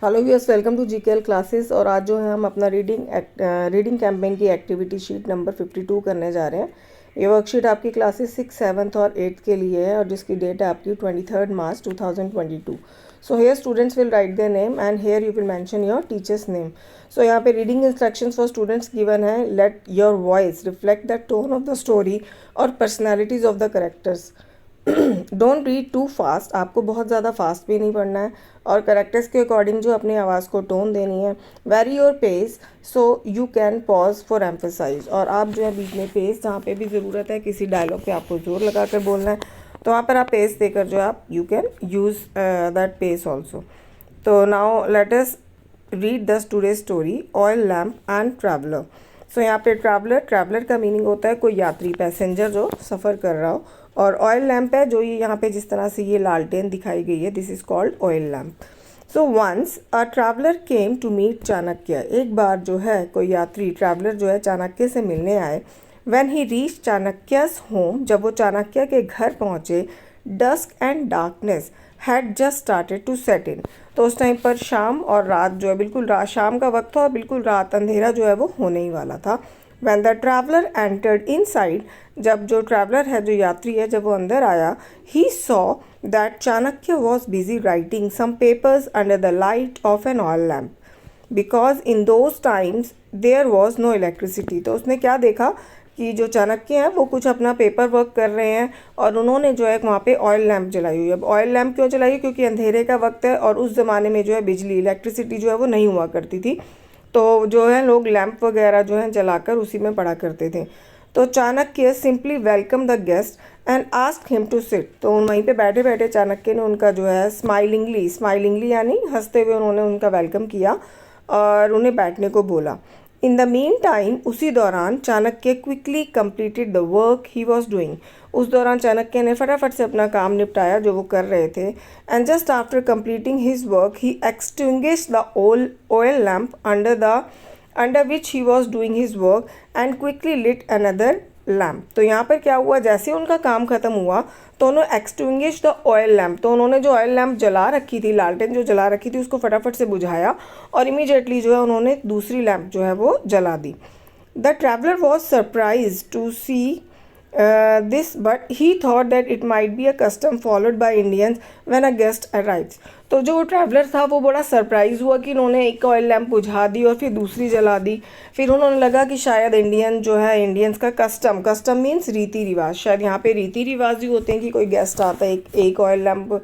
Hello viewers, welcome to GKL classes. और आज जो है हम अपना रीडिंग कैंपेन की एक्टिविटी शीट नंबर 52 करने जा रहे हैं। ये वर्कशीट आपकी क्लासेस 6, 7 और 8 के लिए है और जिसकी डेट है आपकी 23 March 2022। So here students will write their name and here you will mention your teachers name. सो यहाँ पे reading instructions for students given है। Let your voice reflect the tone of the story और personalities of the characters. Don't read too fast, आपको बहुत ज़्यादा fast भी नहीं पढ़ना है और करेक्टर्स के अकॉर्डिंग जो अपनी आवाज़ को टोन देनी है। Vary your pace so you can pause for emphasise, और आप जो है बीच में पेस जहाँ पे भी ज़रूरत है किसी डायलॉग पे आपको जोर लगा कर बोलना है तो वहाँ पर आप पेस देकर जो आप you can use that pace also. तो now let us read the today story oil lamp and traveller. So यहाँ पे ट्रैवलर का मीनिंग होता है कोई यात्री, पैसेंजर जो सफ़र कर रहा हो, और ऑयल लैम्प है जो ये यहाँ पे जिस तरह से ये लालटेन दिखाई गई है, this is called oil lamp. So once a traveller came to meet Chanakya, एक बार जो है कोई यात्री ट्रैवलर जो है चाणक्य से मिलने आए। When he reach Chanakya's home, जब वो चाणक्य के घर पहुँचे, dusk and darkness had just started to set in, तो उस टाइम पर शाम और रात जो है बिल्कुल शाम का वक्त था और बिल्कुल रात, अंधेरा जो है वो होने ही वाला था। When the traveler entered inside, जब जो ट्रैवलर है, जो यात्री है, जब वो अंदर आया, he saw that Chanakya was busy writing some papers under the light of an oil lamp, because in those times there was no electricity। तो उसने क्या देखा कि जो चाणक्य हैं वो कुछ अपना पेपर वर्क कर रहे हैं और उन्होंने जो है वहाँ पे ऑयल लैम्प जलाई हुई है। अब ऑयल लैम्प क्यों जलाई? क्योंकि अंधेरे का वक्त है और उस ज़माने में जो है बिजली, इलेक्ट्रिसिटी जो है वो नहीं हुआ करती थी, तो जो है लोग लैंप वगैरह जो है जलाकर उसी में पढ़ा करते थे। तो Chanakya simply welcome the guest and ask him to sit, तो वहीं पे बैठे बैठे चाणक्य ने उनका जो है स्माइलिंगली यानी हंसते हुए उन्होंने उनका वेलकम किया और उन्हें बैठने को बोला। इन द मीन टाइम, उसी दौरान Chanakya quickly completed the work he was doing, उस दौरान चाणक्य ने फटाफट से अपना काम निपटाया जो वो कर रहे थे। And just after completing his work he extinguished the oil lamp under which he was doing his work and quickly lit another lamp. तो यहाँ पर क्या हुआ, जैसे उनका काम खत्म हुआ तो उन्होंने एक्सटिंग्विश द ऑयल लैम्प, तो उन्होंने जो ऑयल लैम्प जला रखी थी, लालटेन जो जला रखी थी, उसको फटाफट से बुझाया और इमीडिएटली जो है उन्होंने दूसरी लैम्प जो है वो जला दी। The traveller was surprise to see this, but he thought that it might be a custom followed by Indians when a guest arrives। तो जो ट्रैवलर था वो बड़ा सरप्राइज हुआ कि उन्होंने एक ऑयल लैम्प बुझा दी और फिर दूसरी जला दी। फिर उन्होंने लगा कि शायद इंडियंस का कस्टम मीन्स रीति रिवाज, शायद यहाँ पे रीति रिवाज ही होते हैं कि कोई गेस्ट आता है, एक ऑयल लैम्प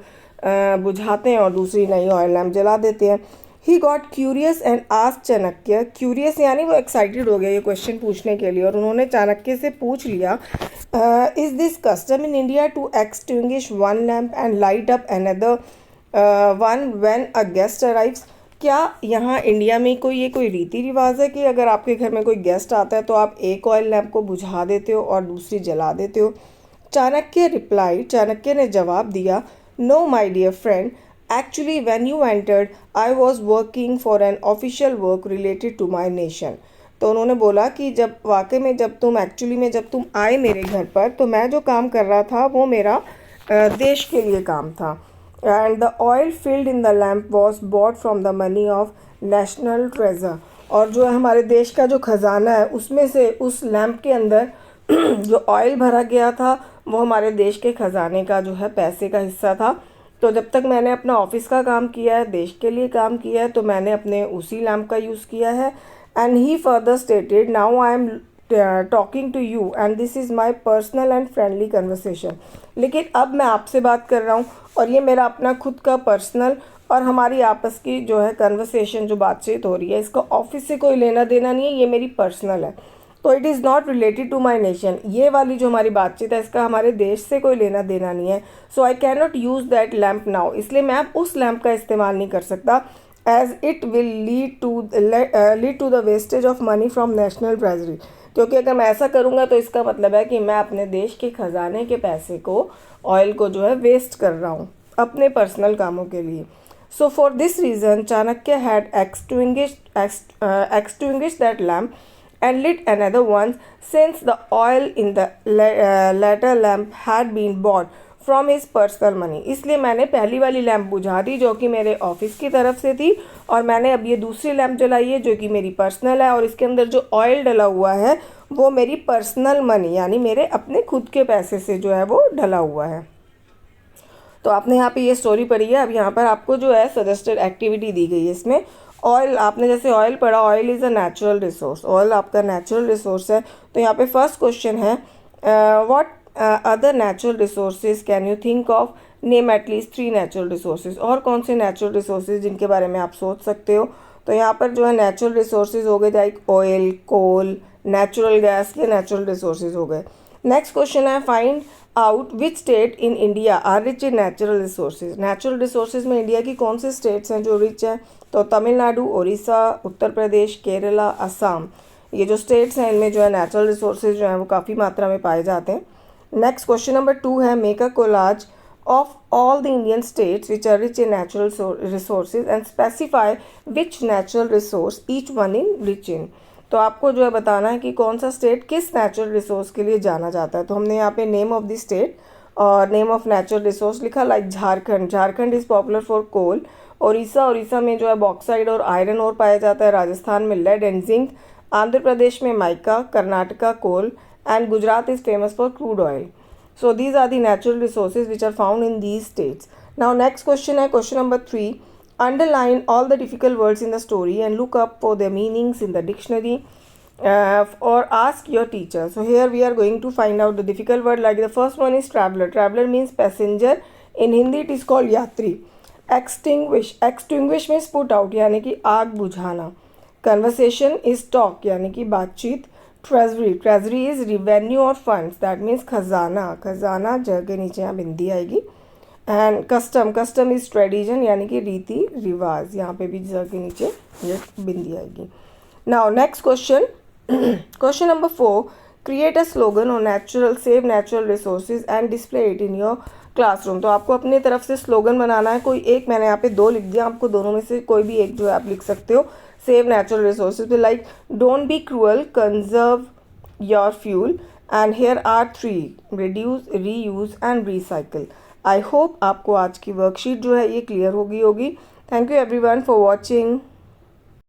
बुझाते हैं और दूसरी नई ऑयल लैम्प जला देते हैं। He got curious and asked Chanakya, curious यानी वो एक्साइटेड हो गया ये क्वेश्चन पूछने के लिए, और उन्होंने चाणक्य से पूछ लिया, is this custom in India to extinguish one lamp and light up another one when a guest arrives. क्या यहाँ इंडिया में ये कोई रीति रिवाज है कि अगर आपके घर में कोई गेस्ट आता है तो आप एक ऑयल लैम्प को बुझा देते हो और दूसरी जला देते हो? चाणक्य रिप्लाई, चाणक्य ने जवाब दिया, no my dear friend, actually when you entered I was working for an official work related to my nation। तो उन्होंने बोला कि जब वाकई में जब तुम आए मेरे घर पर तो मैं जो काम कर रहा था वो मेरा देश के लिए काम था। And the oil filled in the lamp was bought from the money of national treasure, और जो हमारे देश का जो खजाना है उसमें से उस लैम्प के अंदर जो ऑयल भरा गया था वो हमारे देश के खजाने का जो है पैसे का हिस्सा था। तो जब तक मैंने अपना ऑफिस का काम किया है, देश के लिए काम किया है, तो मैंने अपने उसी लैम्प का यूज़ किया है। And he further stated, now I am talking to you and this is my personal and friendly conversation. लेकिन अब मैं आपसे बात कर रहा हूँ और ये मेरा अपना खुद का पर्सनल और हमारी आपस की जो है कन्वर्सेशन, जो बातचीत हो रही है, इसका ऑफिस से कोई लेना देना नहीं है, ये मेरी पर्सनल है। तो it is not related to my nation, ये वाली जो हमारी बातचीत है इसका हमारे देश से कोई लेना देना नहीं है। So I can not use that lamp now, इसलिए मैं अब उस लैम्प का इस्तेमाल नहीं कर सकता, as it will lead to the wastage of money from national treasury, क्योंकि अगर मैं ऐसा करूँगा तो इसका मतलब है कि मैं अपने देश के खजाने के पैसे को, ऑयल को जो है वेस्ट कर रहा हूँ अपने पर्सनल कामों के लिए। So for this reason Chanakya had extinguished that lamp and lit another one, since the oil in the latter lamp had been bought from his personal money. इसलिए मैंने पहली वाली लैंप बुझा दी जो कि मेरे ऑफिस की तरफ से थी, और मैंने अब ये दूसरी लैंप जलाई है जो कि मेरी पर्सनल है, और इसके अंदर जो ऑयल डला हुआ है वो मेरी पर्सनल मनी यानी मेरे अपने खुद के पैसे से जो है वो डला हुआ है। तो आपने यहाँ पे ये स्टोरी पढ़ी है। अब यहाँ पर आपको जो है सजेस्टेड एक्टिविटी दी गई है। इसमें ऑयल, आपने जैसे ऑयल पढ़ा, oil is a natural resource, oil आपका नेचुरल रिसोर्स है। तो यहाँ पे फर्स्ट क्वेश्चन है what other natural resources can you think of, name at least 3 natural resources. और कौन से नेचुरल रिसोर्सेज जिनके बारे में आप सोच सकते हो। तो यहाँ पर जो है नेचुरल रिसोर्सेज हो गए like oil, coal, natural gas के नेचुरल रिसोर्सेज हो गए। नेक्स्ट क्वेश्चन है find out which state in India are rich in natural resources. Natural resources में इंडिया की कौन से स्टेट्स हैं जो रिच हैं। तो तमिलनाडु, उड़ीसा, उत्तर प्रदेश, केरला, असम, ये जो स्टेट्स हैं इनमें जो है नेचुरल रिसोर्सेज जो हैं वो काफ़ी मात्रा में पाए जाते हैं। नेक्स्ट क्वेश्चन नंबर 2 है make a collage of all the Indian states which are rich in natural resources and specify which natural resource each one in rich in. तो आपको जो है बताना है कि कौन सा स्टेट किस नेचुरल रिसोर्स के लिए जाना जाता है। तो हमने यहाँ पे नेम ऑफ द स्टेट और नेम ऑफ नेचुरल रिसोर्स लिखा like Jharkhand, Jharkhand is popular for coal. Orissa, Orissa में जो है बॉक्साइड और आयरन और पाया जाता है। राजस्थान में lead and zinc. Andhra Pradesh में mica, Karnataka coal, and Gujarat is famous for crude oil. So these are the natural resources which are found in these states. Now next question है question number 3. Underline all the difficult words in the story and look up for their meanings in the dictionary or ask your teacher. So here we are going to find out the difficult word. Like the first one is traveler. Traveler means passenger. In Hindi it is called yatri. Extinguish. Extinguish means put out यानी कि आग बुझाना. Conversation is talk यानी कि बातचीत. Treasury, treasury is revenue और funds, that means खजाना, खजाना जगह के नीचे यहाँ बिंदी आएगी। And custom, custom is tradition यानी कि रीति रिवाज, यहाँ पे भी जगह के नीचे ये बिंदी आएगी। Now next question, question number 4, create a slogan on natural, save natural resources and display it in your classroom. तो आपको अपनी तरफ से स्लोगन बनाना है, कोई एक, मैंने यहाँ पे 2 लिख दिया, आपको दोनों में से कोई भी एक जो है आप लिख सकते हो। Save natural resources like don't be cruel, conserve your fuel, and here are 3, reduce, reuse and recycle. I hope आपको आज की वर्कशीट जो है ये क्लियर होगी। Thank you everyone for watching.